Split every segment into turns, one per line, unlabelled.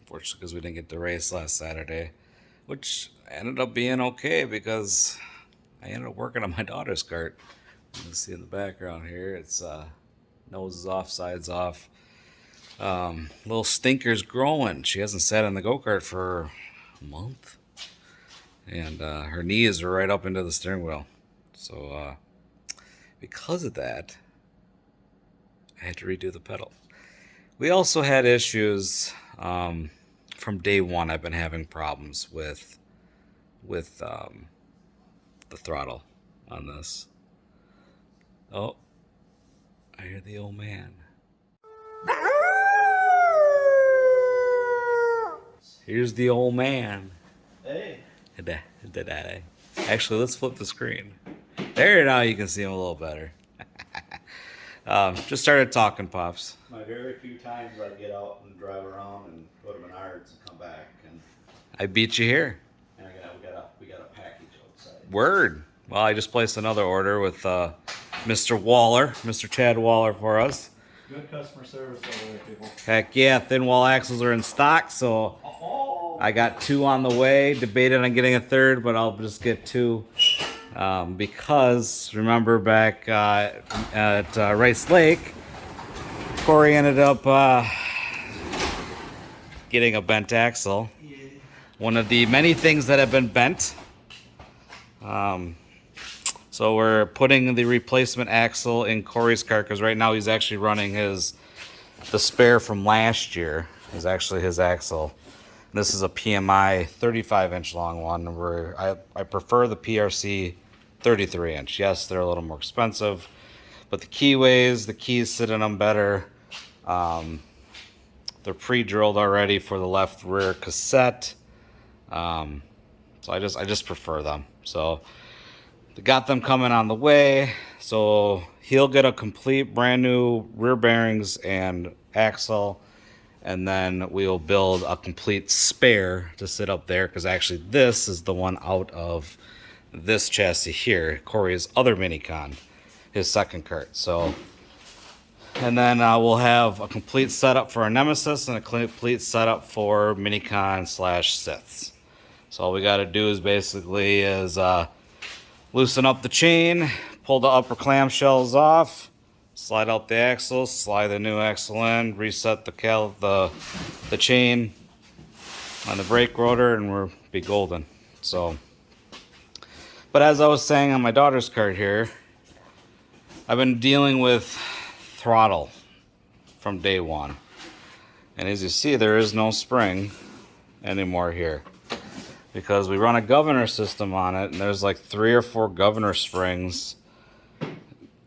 Unfortunately, because we didn't get to race last Saturday, which ended up being okay because I ended up working on my daughter's kart. You can see in the background here, it's nose is off, sides off. Little stinker's growing. She hasn't sat in the go-kart for a month. And her knees are right up into the steering wheel. So because of that, I had to redo the pedal. We also had issues from day one. I've been having problems with the throttle on this. Oh, I hear the old man. Here's the old man.
Hey.
Actually, let's flip the screen. There, now you can see him a little better. Just started talking, Pops.
My very few times I get out and drive around and go to Menards and come back, and
I beat you here.
we got a package outside.
Word. Well, I just placed another order with Mr. Waller, Mr. Chad Waller for us.
Good customer service over there, people.
Heck yeah, thin wall axles are in stock, so I got 2 on the way. Debated on getting a third, but I'll just get 2. Because remember back at Rice Lake, Corey ended up getting a bent axle. Yeah. One of the many things that have been bent. So we're putting the replacement axle in Corey's car because right now he's actually running the spare from last year is actually his axle. This is a PMI 35-inch long one where I prefer the PRC 33-inch. Yes, they're a little more expensive, but the keys sit in them better. They're pre-drilled already for the left rear cassette. So I just prefer them. So they got them coming on the way. So he'll get a complete brand new rear bearings and axle. And then we'll build a complete spare to sit up there because actually this is the one out of this chassis here, Corey's other Minicon, his second kart. So, and then we'll have a complete setup for our Nemesis and a complete setup for Minicon / Siths. So all we got to do is basically loosen up the chain, pull the upper clamshells off, slide out the axle, slide the new axle in, reset the chain on the brake rotor, and we'll be golden. So, but as I was saying on my daughter's kart here, I've been dealing with throttle from day one. And as you see, there is no spring anymore here because we run a governor system on it, and there's like 3 or 4 governor springs.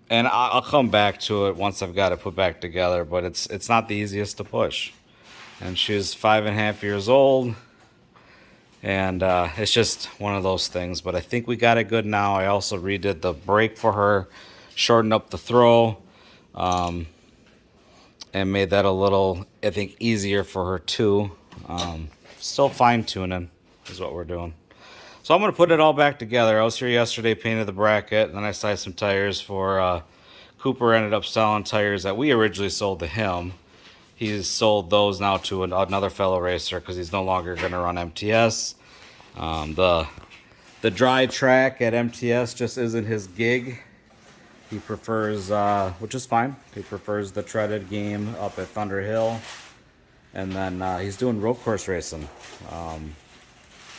And I'll come back to it once I've got it put back together, but it's not the easiest to push. And she's 5.5 years old, and it's just one of those things. But I think we got it good now. I also redid the brake for her, shortened up the throw, and made that a little, I think, easier for her too. Still fine-tuning is what we're doing. So I'm going to put it all back together. I was here yesterday, painted the bracket, and then I sized some tires for Cooper. Ended up selling tires that we originally sold to him. He's sold those now to another fellow racer because he's no longer going to run MTS. The dry track at MTS just isn't his gig. He prefers, which is fine, he prefers the treaded game up at Thunder Hill. And then he's doing road course racing.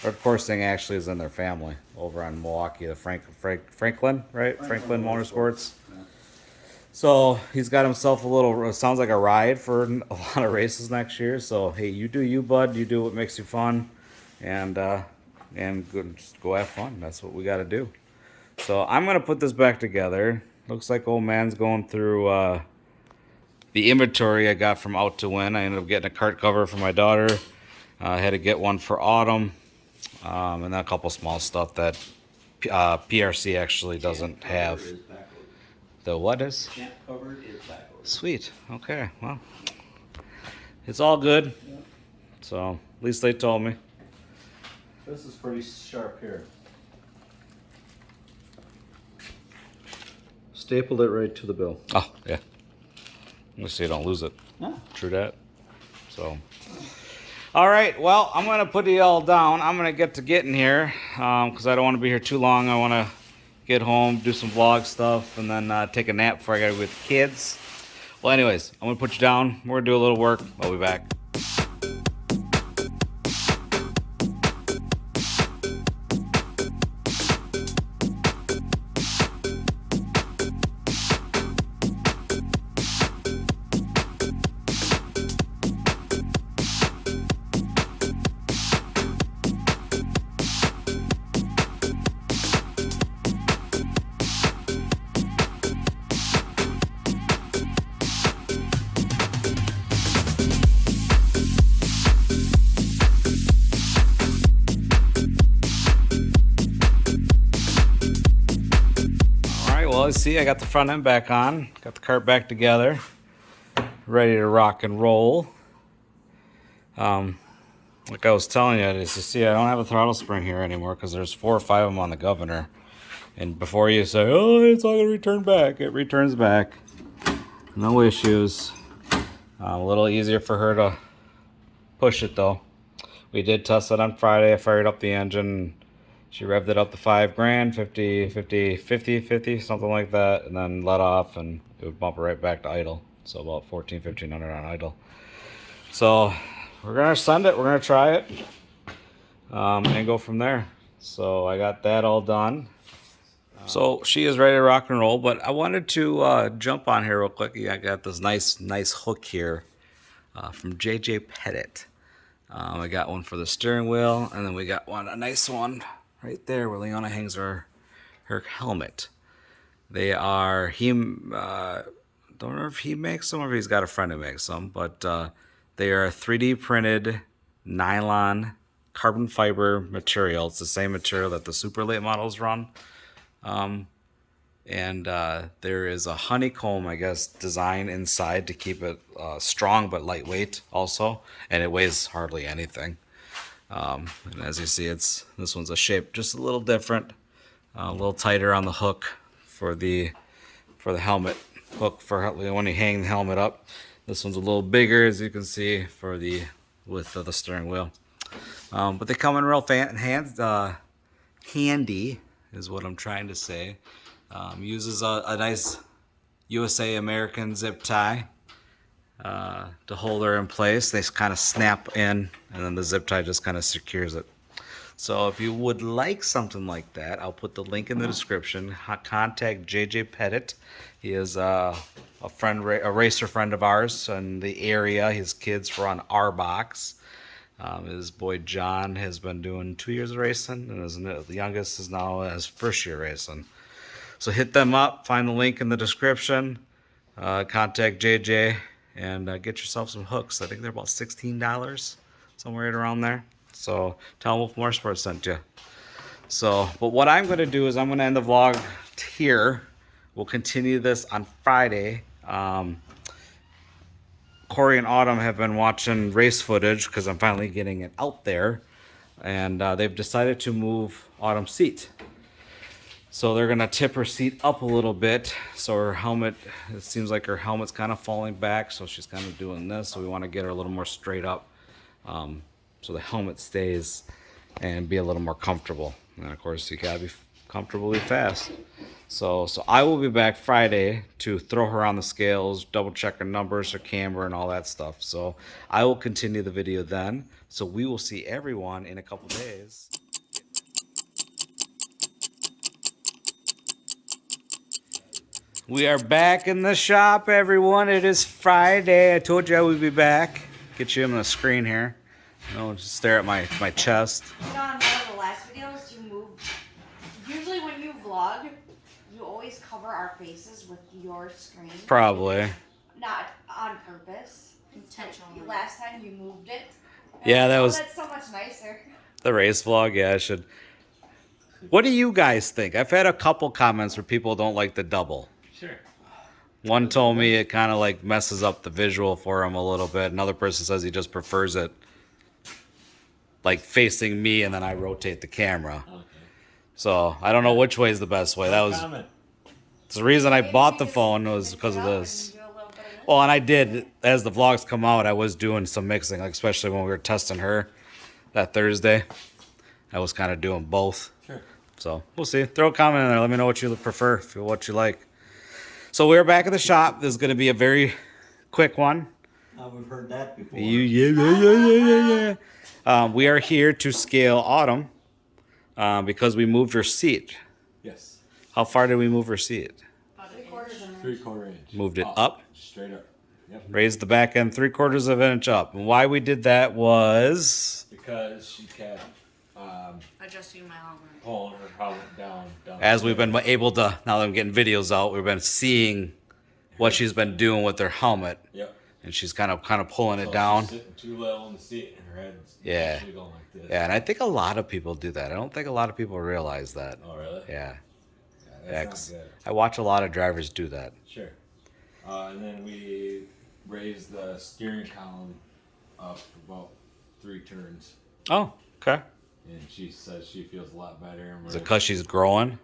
Road coursing actually is in their family over on Milwaukee, the Franklin, right? Franklin Motorsports. Yeah. So he's got himself a little, it sounds like a ride for a lot of races next year. So hey, you do you, bud. You do what makes you fun, and just go have fun. That's what we got to do. So I'm gonna put this back together. Looks like old man's going through the inventory I got from Out to Win. I ended up getting a kart cover for my daughter. I had to get one for Autumn. And then a couple small stuff that PRC actually doesn't have. The what is?
Champ covered is backwards.
Sweet. Okay. Well, it's all good.
Yeah.
So at least they told me.
This is pretty sharp here. Stapled it right to the bill.
Oh yeah. Let's see, you don't lose it.
Yeah.
True that. So, All right, well, I'm going to put you all down. I'm going to get to getting here because I don't want to be here too long. I want to get home, do some vlog stuff, and then take a nap before I got to be with the kids. Well, anyways, I'm going to put you down. We're going to do a little work. I'll be back. Well, let's see, I got the front end back on, got the cart back together, ready to rock and roll. Like I was telling you, is to see I don't have a throttle spring here anymore because there's 4 or 5 of them on the governor. And before you say, oh, it's all going to return back, it returns back. No issues. A little easier for her to push it though. We did test it on Friday. I fired up the engine. She revved it up to 5 grand, 50, 50, 50, 50, something like that, and then let off, and it would bump it right back to idle. So about 1,500 on idle. So we're gonna send it. We're gonna try it, and go from there. So I got that all done. So she is ready to rock and roll. But I wanted to jump on here real quick. I got this nice hook here from JJ Pettit. I got one for the steering wheel, and then we got a nice one right there where Leona hangs her helmet. They are, don't know if he makes them or if he's got a friend who makes them, but they are 3D printed nylon carbon fiber material. It's the same material that the super late models run. And there is a honeycomb, I guess, design inside to keep it strong but lightweight also, and it weighs hardly anything. And as you see, this one's a shape just a little different, a little tighter on the hook for the helmet hook for when you hang the helmet up. This one's a little bigger, as you can see, for the width of the steering wheel. But they come in real handy, is what I'm trying to say. Uses a nice USA American zip tie to hold her in place. They kind of snap in, and then the zip tie just kind of secures it. So if you would like something like that, I'll put the link in the description. Contact JJ Pettit. He is a racer friend of ours in the area. His kids run our box. His boy John has been doing 2 years of racing, and the youngest is now his first year racing. So hit them up, find the link in the description, contact JJ, and get yourself some hooks. I think they're about $16, somewhere right around there. So tell them Wolfe MotorSports sent you. So, but what I'm going to do is I'm going to end the vlog here. We'll continue this on Friday. Corey and Autumn have been watching race footage because I'm finally getting it out there. And they've decided to move Autumn's seat. So they're going to tip her seat up a little bit. So her helmet, it seems like her helmet's kind of falling back. So she's kind of doing this. So we want to get her a little more straight up. So the helmet stays and be a little more comfortable. And of course, you got to be comfortably fast. So I will be back Friday to throw her on the scales, double check her numbers, her camber, and all that stuff. So I will continue the video then. So we will see everyone in a couple days. We are back in the shop, everyone. It is Friday. I told you I would be back. Get you on the screen here. Don't just stare at my chest.
You know, on one of the last videos, you moved. Usually when you vlog, you always cover our faces with your screen.
Probably.
Not on purpose.
Intentionally.
Last time you moved it.
Yeah, that was...
That's so much nicer.
The race vlog, yeah, I should... What do you guys think? I've had a couple comments where people don't like the double.
Sure.
One told me it kind of like messes up the visual for him a little bit. Another person says he just prefers it like facing me and then I rotate the camera. Okay. So I don't know which way is the best way. That was the reason I bought the phone was because of this. Well, and I did, as the vlogs come out, I was doing some mixing, like especially when we were testing her that Thursday. I was kind of doing both.
Sure.
So we'll see. Throw a comment in there. Let me know what you prefer, what you like. So we're back at the shop. This is going to be a very quick one.
We've heard that before.
Yeah. We are here to scale Autumn because we moved her seat.
Yes.
How far did we move her seat?
About 3/4 of an inch.
3/4 inch.
Moved it up.
Straight up. Yep.
Raised the back end 3/4 of an inch up. And why we did that was
Because she kept
Adjusting my helmet.
pulling her helmet down.
as we've been able to, now that I'm getting videos out, we've been seeing what she's been doing with her helmet.
Yep.
And she's kind of pulling
So
it down.
She's sitting too low on the seat, and her head's
Yeah.
actually going like this.
Yeah, and I think a lot of people do that. I don't think a lot of people realize that.
Oh, really?
Yeah.
Yeah, that's not good.
I watch a lot of drivers do that.
Sure. And then we raised the steering column up about 3 turns,
Oh, okay.
and she says she feels a lot better. And
Is it because she's growing?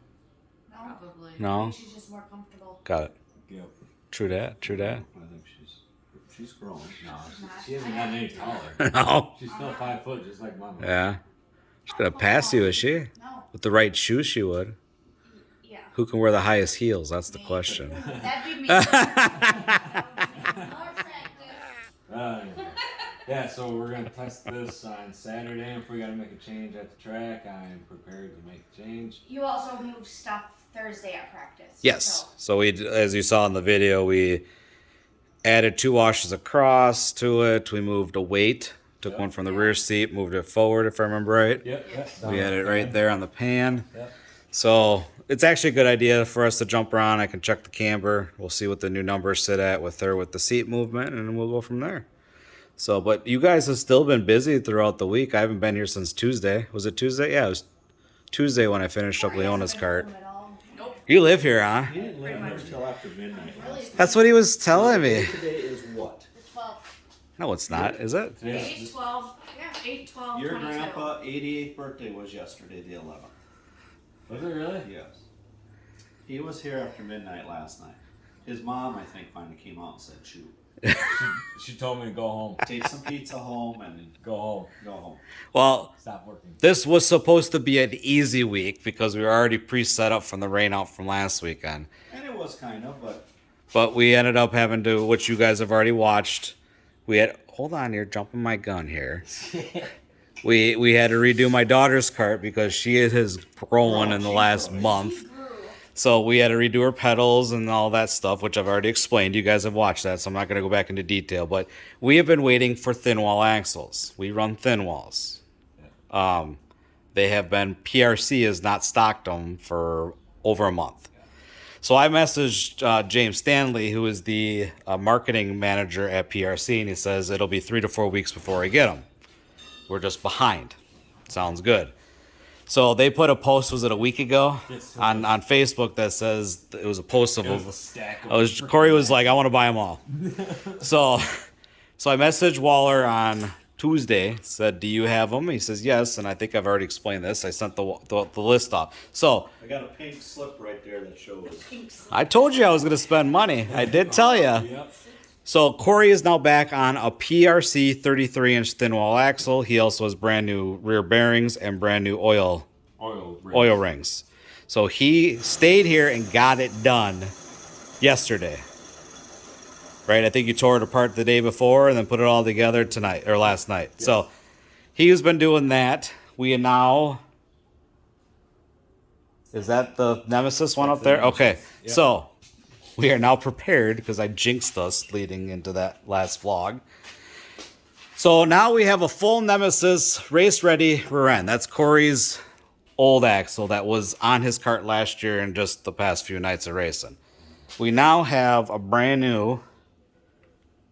Probably.
No.
She's just more comfortable.
Got it.
Yep.
True that.
I think she's growing.
No,
not.
she hasn't gotten any taller.
No.
She's still 5 foot, just like Mama.
Yeah. She's going to pass you, is she?
No.
With the right shoes, she would.
Yeah.
Who can wear the highest heels? That's the question.
That'd be me. More practice.
Yeah, so we're gonna test this on Saturday. If we gotta make a change at the track, I'm prepared to make a change.
You also move stuff Thursday at practice.
Yes. So we, as you saw in the video, we added 2 washes across to it. We moved a weight. Took
Yep.
one from the rear seat, moved it forward, if I remember right.
Yep.
We had it right there on the pan.
Yep.
So it's actually a good idea for us to jump around. I can check the camber. We'll see what the new numbers sit at with her with the seat movement, and we'll go from there. So, but you guys have still been busy throughout the week. I haven't been here since Tuesday. Was it Tuesday? Yeah, it was Tuesday when I finished up Leona's cart.
Nope.
You live here, huh?
He didn't live here until after midnight.
Really?
That's what he was telling me.
Today is what?
The 12th.
No, it's not, is it?
Today's
8, 12. Yeah, 8, 12,
Your
22.
grandpa 88th birthday was yesterday, the 11th.
Was it really?
Yes. He was here after midnight last night. His mom, I think, finally came out and said, shoot,
She told me to go home.
take some pizza home and
Go home.
go home.
Well,
Stop working.
this was supposed to be an easy week because we were already pre-set up from the rain out from last weekend.
And it was kind of, but
But we ended up having to, which you guys have already watched. We had, hold on, you're jumping my gun here. We had to redo my daughter's cart because she has grown in the last month. So we had to redo her pedals and all that stuff, which I've already explained. You guys have watched that, so I'm not going to go back into detail. But we have been waiting for thin wall axles. We run thin walls. They have been, PRC has not stocked them for over a month. So I messaged James Stanley, who is the marketing manager at PRC, and he says it'll be 3 to 4 weeks before I get them. We're just behind. Sounds good. So they put a post, was it a week ago,
Yes, it
on Facebook that says it was a post of
It was a stack of
Corey was like, I want to buy them all. so I messaged Waller on Tuesday, said, do you have them? He says, yes, and I think I've already explained this. I sent the list off. So
I got a pink slip right there that shows.
I told you I was going to spend money. I did tell you.
Yep.
So Corey is now back on a PRC 33-inch thin wall axle. He also has brand new rear bearings and brand new oil rings. So he stayed here and got it done yesterday. Right? I think you tore it apart the day before and then put it all together tonight or last night. Yes. So he's been doing that. We now, is that the Nemesis one up there? Okay.
Yep.
So we are now prepared because I jinxed us leading into that last vlog. So now we have a full Nemesis race ready rear end. That's Corey's old axle that was on his cart last year and just the past few nights of racing. We now have a brand new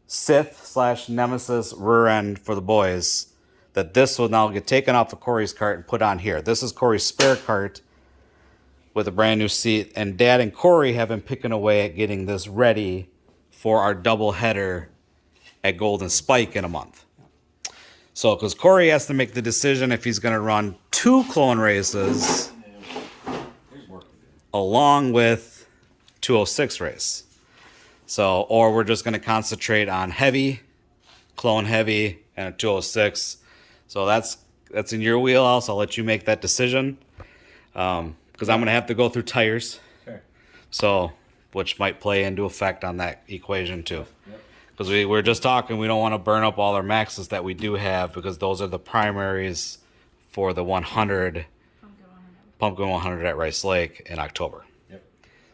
Sith/Nemesis rear end for the boys that this will now get taken off of Corey's cart and put on here. This is Corey's spare cart with a brand new seat, and Dad and Corey have been picking away at getting this ready for our double header at Golden Spike in a month. So, because Corey has to make the decision if he's going to run 2 clone races along with 206 race. So, or we're just going to concentrate on heavy, clone heavy, and a 206. So that's in your wheelhouse. I'll let you make that decision. Because I'm going to have to go through tires.
Sure.
So, which might play into effect on that equation too.
Yep.
Because we were just talking, we don't want to burn up all our maxes that we do have because those are the primaries for the 100 Pumpkin 100 at Rice Lake in October.
Yep.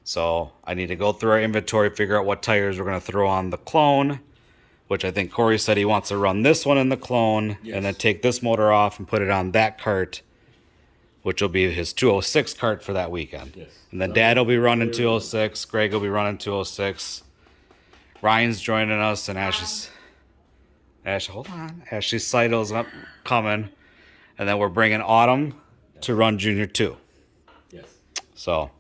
So I need to go through our inventory, figure out what tires we're going to throw on the clone, which I think Corey said he wants to run this one in the clone
Yes.
and then take this motor off and put it on that cart, which will be his 206 cart for that weekend.
Yes.
And then Dad will be running 206, Greg will be running 206, Ryan's joining us, and Ashley's Seidel's up coming, and then we're bringing Autumn to run Junior 2.
Yes.
So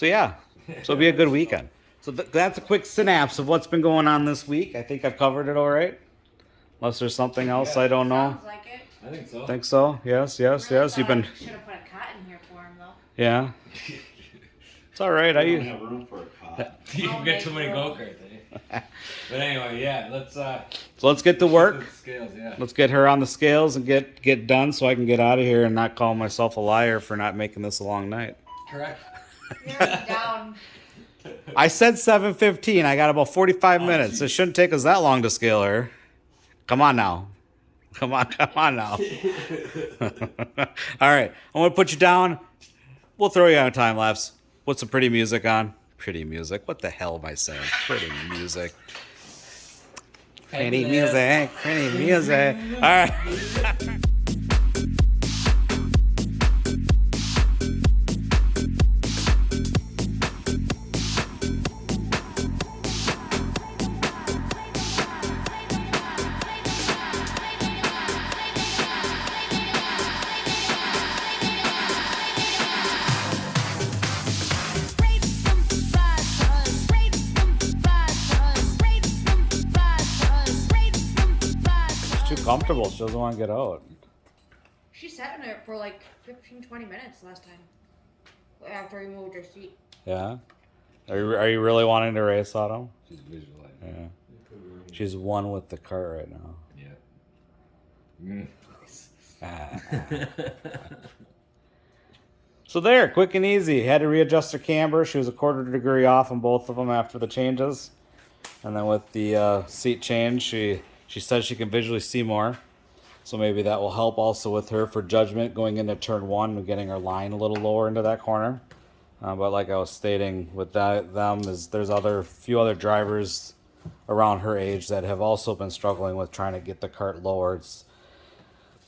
yeah, so it'll be a good weekend. So that's a quick synapse of what's been going on this week. I think I've covered it all right. Unless there's something else I don't know.
Sounds like it.
I think so.
Think so? Yes.
Really
You've
thought
been,
I should have put a cot in here for him though.
yeah. It's all right.
I don't have room for a cot.
You've
I'll
got too
make
many
room.
go-karts, eh? But anyway, yeah, let's
So let's get to work.
the scales, yeah.
Let's get her on the scales and get done so I can get out of here and not call myself a liar for not making this a long night.
Correct.
You're down.
I said 7:15. I got about 45 minutes.
geez.
It shouldn't take us that long to scale her. Come on now. Come on now. All right. I'm going to put you down. We'll throw you on a time lapse. Put some pretty music on. Pretty music. What the hell am I saying? Pretty music. Pretty music. Pretty music. All right. She's too comfortable. She doesn't want to get out.
She sat in it for like 15-20 minutes last time. After we moved her seat.
Yeah. Are you really wanting to race, Autumn?
She's visualizing.
Yeah. She's one with the cart right now.
Yeah.
So there, quick and easy. Had to readjust her camber. She was a 1/4 degree off on both of them after the changes. And then with the seat change, she says she can visually see more. So maybe that will help also with her for judgment going into turn 1 and getting her line a little lower into that corner. But like I was stating with them, there's few other drivers around her age that have also been struggling with trying to get the cart lower.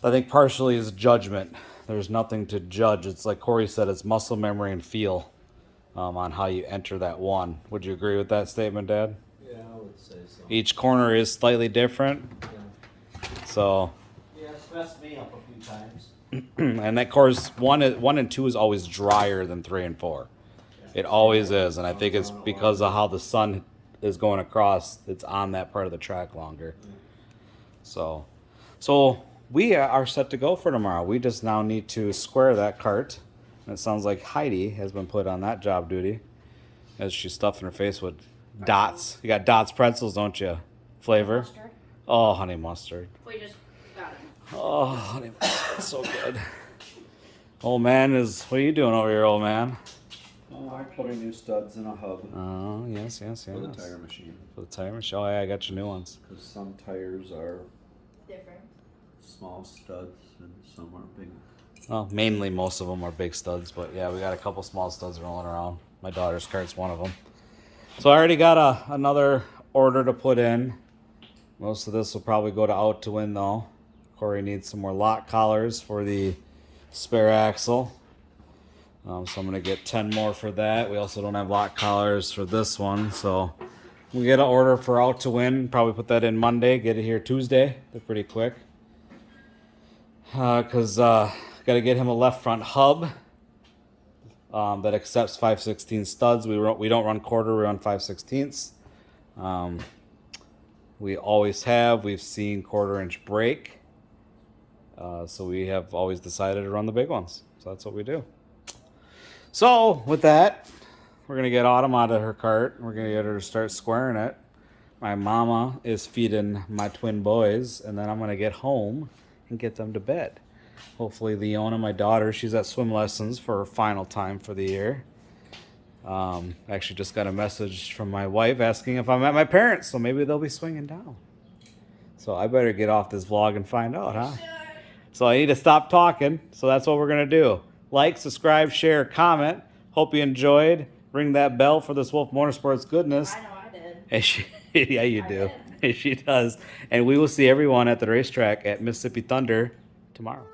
I think partially is judgment. There's nothing to judge. It's like Corey said, it's muscle memory and feel on how you enter that one. Would you agree with that statement, Dad?
Yeah, I would say so.
Each corner is slightly different. So,
Yeah, it's messed me up a few times.
and that course 1 and 2 is always drier than 3 and 4. It always is, and I think it's because of how the sun is going across. It's on that part of the track longer. So we are set to go for tomorrow. We just now need to square that cart. And it sounds like Heidi has been put on that job duty as she's stuffing her face with Dots. You got Dots pretzels, don't you? Flavor?
Mustard.
Oh, honey mustard.
We just got it.
Oh, honey mustard. So good. Old man what are you doing over here, old man?
Oh, I'm putting new studs in a hub
Oh, yes.
for the tire machine.
For the tire machine. Oh, yeah, I got your new ones.
Because some tires are
Different.
small studs and some are big.
Well, mainly most of them are big studs, but yeah, we got a couple small studs rolling around. My daughter's cart's one of them. So I already got another order to put in. Most of this will probably go to out to win though. Corey needs some more lock collars for the spare axle. So I'm going to get 10 more for that. We also don't have lock collars for this one. So we'll get an order for out to win. Probably put that in Monday. Get it here Tuesday. They're pretty quick. Because got to get him a left front hub that accepts 5/16 studs. We don't run 1/4. We run 5/16. We always have. We've seen 1/4 inch brake. So we have always decided to run the big ones. So that's what we do. So with that, We're gonna get Autumn out of her cart. We're gonna get her to start squaring it. My mama is feeding my twin boys, and then I'm gonna get home and get them to bed. Hopefully Leona, my daughter, she's at swim lessons for her final time for the year. I actually just got a message from my wife asking if I'm at my parents', so maybe they'll be swinging down. So I better get off this vlog and find out, huh? So I need to stop talking, so that's what we're gonna do. Like, subscribe, share, comment. Hope you enjoyed. Ring that bell for this Wolfe Motorsports goodness.
I know I did.
And she, yeah, you
I
do. She does. And we will see everyone at the racetrack at Mississippi Thunder tomorrow.